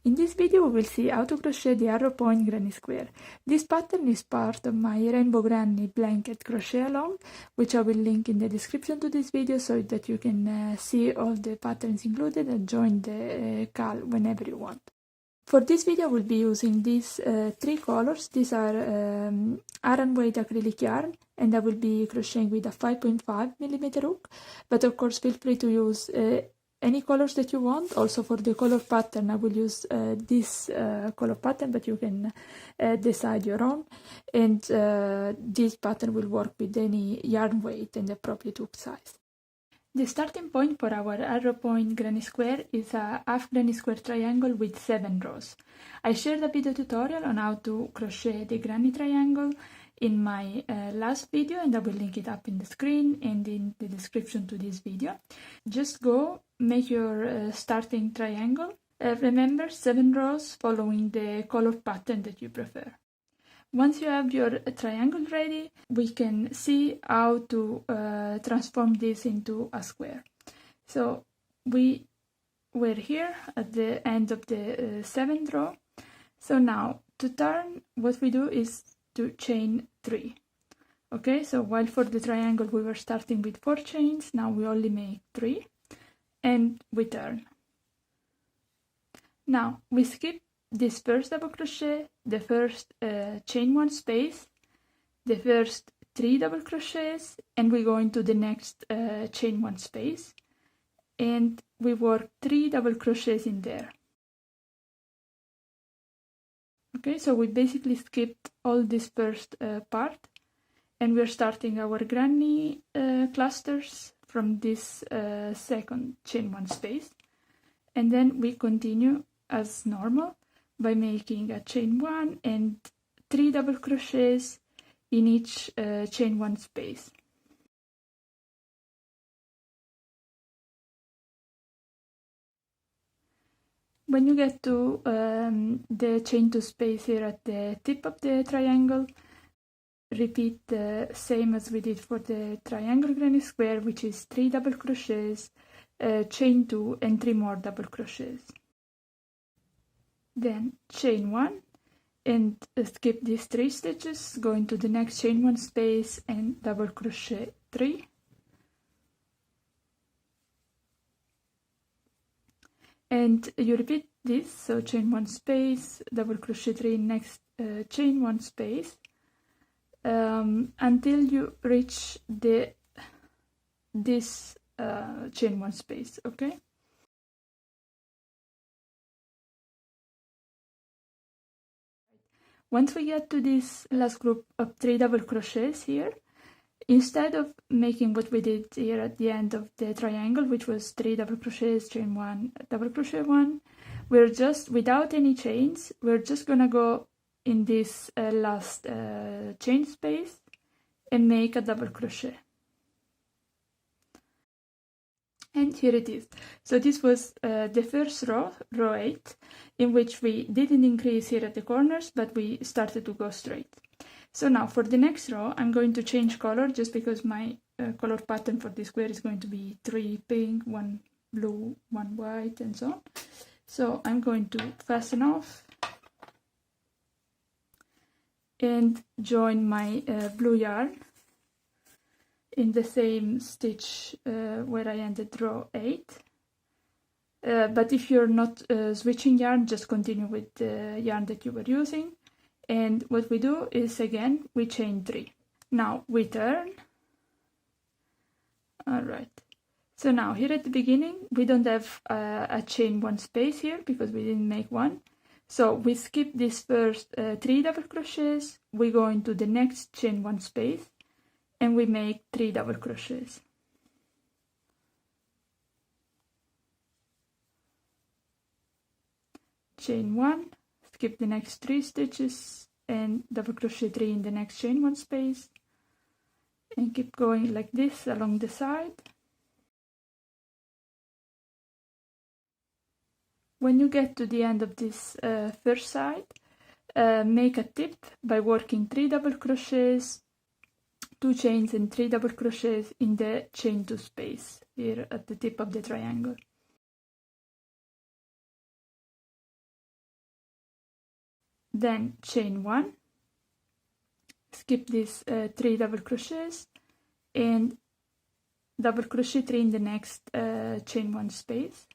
In this video we will see how to crochet the arrow point granny square. This pattern is part of my rainbow granny blanket crochet along, which I will link in the description to this video so that you can see all the patterns included and join the call whenever you want. For this video I will be using these three colors. These are Aran weight acrylic yarn, and I will be crocheting with a 5.5mm hook, but of course feel free to use any colors that you want. Also for the color pattern I will use this color pattern, but you can decide your own, and this pattern will work with any yarn weight and appropriate hook size. The starting point for our arrow point granny square is a half granny square triangle with 7 rows. I shared a video tutorial on how to crochet the granny triangle in my last video, and I will link it up in the screen and in the description to this video. Just go make your starting triangle. Remember 7 rows following the color pattern that you prefer. Once you have your triangle ready, we can see how to transform this into a square. So we were here at the end of the 7th row. So now to turn, what we do is to chain 3. Okay, so while for the triangle we were starting with 4 chains, now we only make 3 and we turn. Now we skip this first double crochet, the first chain 1 space, the first 3 double crochets, and we go into the next chain 1 space, and we work 3 double crochets in there. Okay, so we basically skipped all this first part, and we're starting our granny clusters from this second chain 1 space, and then we continue as normal by making a chain 1 and 3 double crochets in each chain 1 space. When you get to the chain 2 space here at the tip of the triangle, repeat the same as we did for the triangle granny square, which is 3 double crochets, chain 2 and 3 more double crochets. Then chain 1 and skip these 3 stitches, go into the next chain 1 space and double crochet 3. And you repeat this, so chain 1 space, double crochet 3, next chain 1 space, until you reach this chain 1 space, okay? Once we get to this last group of 3 double crochets here, instead of making what we did here at the end of the triangle, which was 3 double crochets, chain 1, double crochet 1, we're just, without any chains, we're just gonna go in this last chain space and make a double crochet. And here it is. So this was the first row, row 8, in which we didn't increase here at the corners, but we started to go straight. So now for the next row, I'm going to change color just because my color pattern for this square is going to be 3 pink, 1 blue, 1 white, and so on. So I'm going to fasten off and join my blue yarn in the same stitch where I ended row 8. But if you're not switching yarn, just continue with the yarn that you were using. And what we do is, again, we chain 3. Now we turn. Alright. So now here at the beginning, we don't have a chain 1 space here because we didn't make one. So we skip this first 3 double crochets, we go into the next chain 1 space, and we make 3 double crochets. Chain 1, skip the next 3 stitches and double crochet 3 in the next chain 1 space, and keep going like this along the side. When you get to the end of this first side, make a tip by working 3 double crochets, 2 chains and 3 double crochets in the chain 2 space here at the tip of the triangle. then chain 1, skip these 3 double crochets, and double crochet 3 in the next chain 1 space,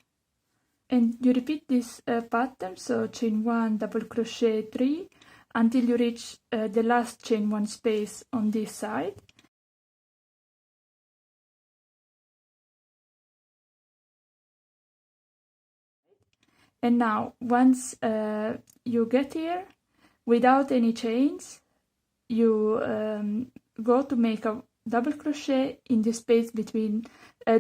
and you repeat this pattern, so chain 1, double crochet 3, until you reach the last chain 1 space on this side. And now once you get here, without any chains, you go to make a double crochet in the space between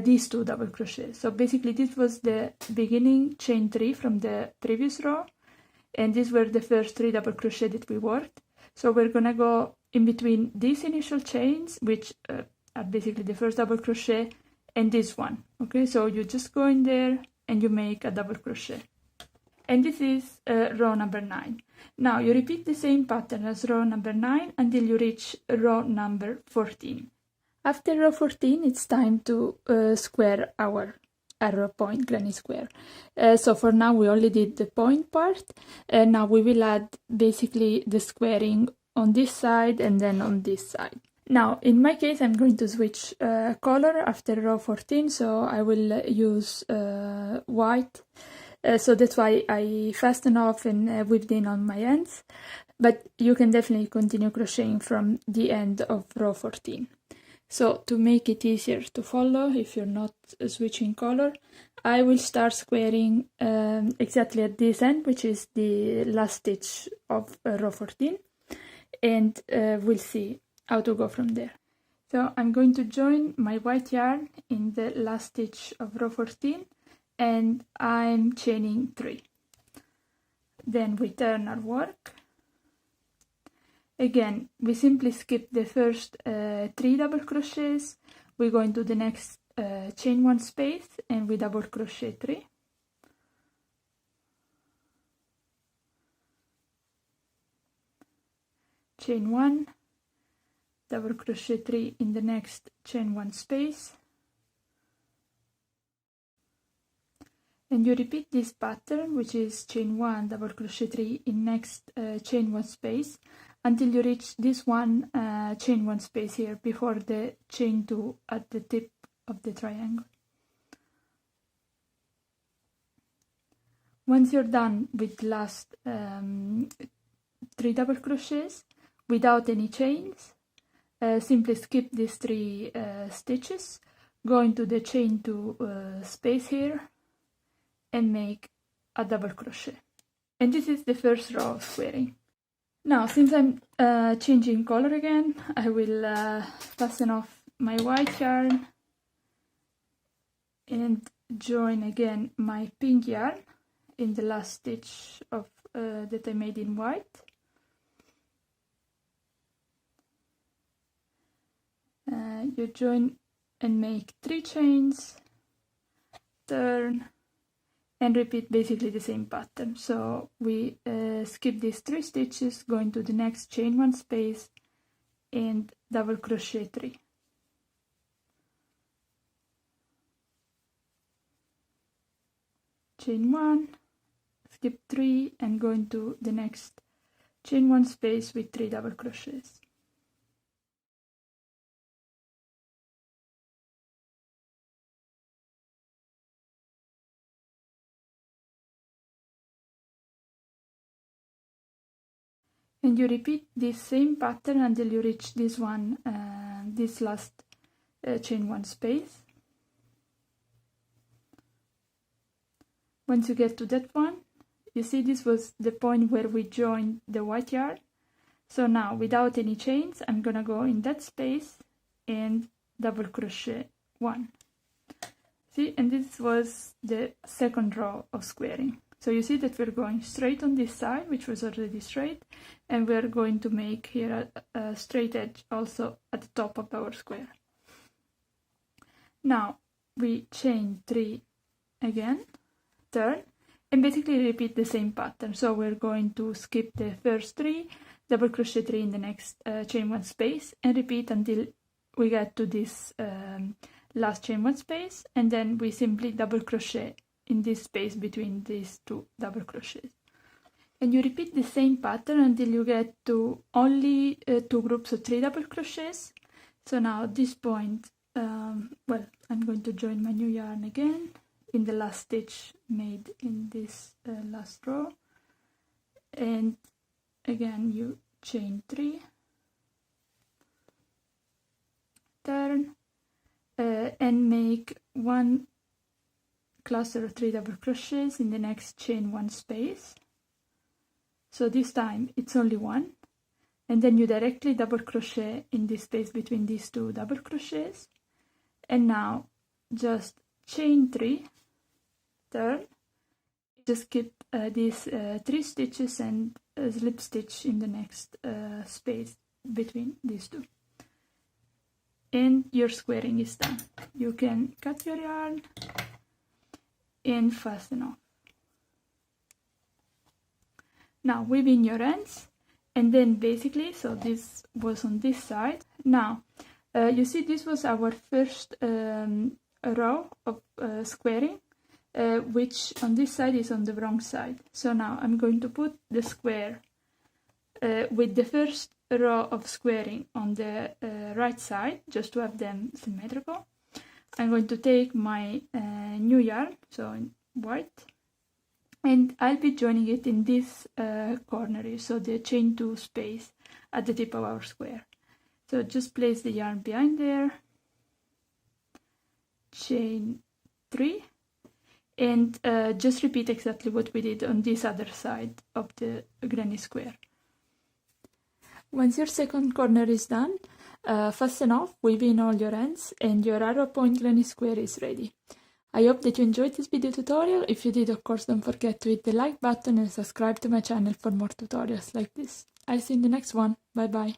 these 2 double crochets. So basically this was the beginning chain 3 from the previous row, and these were the first 3 double crochet that we worked. So we're gonna go in between these initial chains, which are basically the first double crochet, and this one. Okay, so you just go in there and you make a double crochet. And this is row number 9. Now you repeat the same pattern as row number 9 until you reach row number 14. After row 14, it's time to square our arrow point granny square. So for now we only did the point part, and now we will add basically the squaring on this side and then on this side. Now in my case I'm going to switch color after row 14, so I will use white. So that's why I fasten off and weaved in on my ends, but you can definitely continue crocheting from the end of row 14. So to make it easier to follow, if you're not switching color, I will start squaring exactly at this end, which is the last stitch of row 14, and we'll see how to go from there. So I'm going to join my white yarn in the last stitch of row 14, and I'm chaining 3. Then we turn our work. Again, we simply skip the first 3 double crochets. We go into the next chain 1 space and we double crochet 3. Chain 1, double crochet 3 in the next chain 1 space. And you repeat this pattern, which is chain 1, double crochet 3 in next chain 1 space, until you reach this one chain 1 space here before the chain 2 at the tip of the triangle. Once you're done with the last 3 double crochets without any chains, simply skip these 3 stitches, go into the chain 2 space here, and make a double crochet. And this is the first row of squaring. Now, since I'm changing color again, I will fasten off my white yarn and join again my pink yarn in the last stitch of that I made in white. You join and make 3 chains, turn, and repeat basically the same pattern. So we skip these 3 stitches, go into the next chain 1 space and double crochet 3. Chain 1, skip 3 and go into the next chain 1 space with 3 double crochets. And you repeat this same pattern until you reach this one, this last chain 1 space. Once you get to that one, you see this was the point where we joined the white yarn. So now, without any chains, I'm gonna go in that space and double crochet 1. See, and this was the second row of squaring. So you see that we're going straight on this side, which was already straight, and we're going to make here a straight edge also at the top of our square. Now we chain 3 again, turn, and basically repeat the same pattern. So we're going to skip the first 3, double crochet 3 in the next chain 1 space, and repeat until we get to this last chain 1 space, and then we simply double crochet in this space between these 2 double crochets. And you repeat the same pattern until you get to only 2 groups of 3 double crochets. So now at this point, well, I'm going to join my new yarn again in the last stitch made in this last row, and again you chain 3, turn, and make 1 cluster of 3 double crochets. In the next chain 1 space, so this time it's only 1, and then you directly double crochet in this space between these 2 double crochets, and now just chain 3, turn, just keep these 3 stitches and slip stitch in the next space between these 2, and your squaring is done. You can cut your yarn and fasten off. Now weave in your ends, and then basically, so this was on this side. Now you see this was our first row of squaring, which on this side is on the wrong side. So now I'm going to put the square with the first row of squaring on the right side, just to have them symmetrical. I'm going to take my new yarn, so in white, and I'll be joining it in this corner here, so the chain 2 space at the tip of our square. So just place the yarn behind there, chain 3, and just repeat exactly what we did on this other side of the granny square. Once your second corner is done, fasten off, weave in all your ends, and your arrow point granny square is ready. I hope that you enjoyed this video tutorial. If you did, of course, don't forget to hit the like button and subscribe to my channel for more tutorials like this. I'll see you in the next one. Bye bye.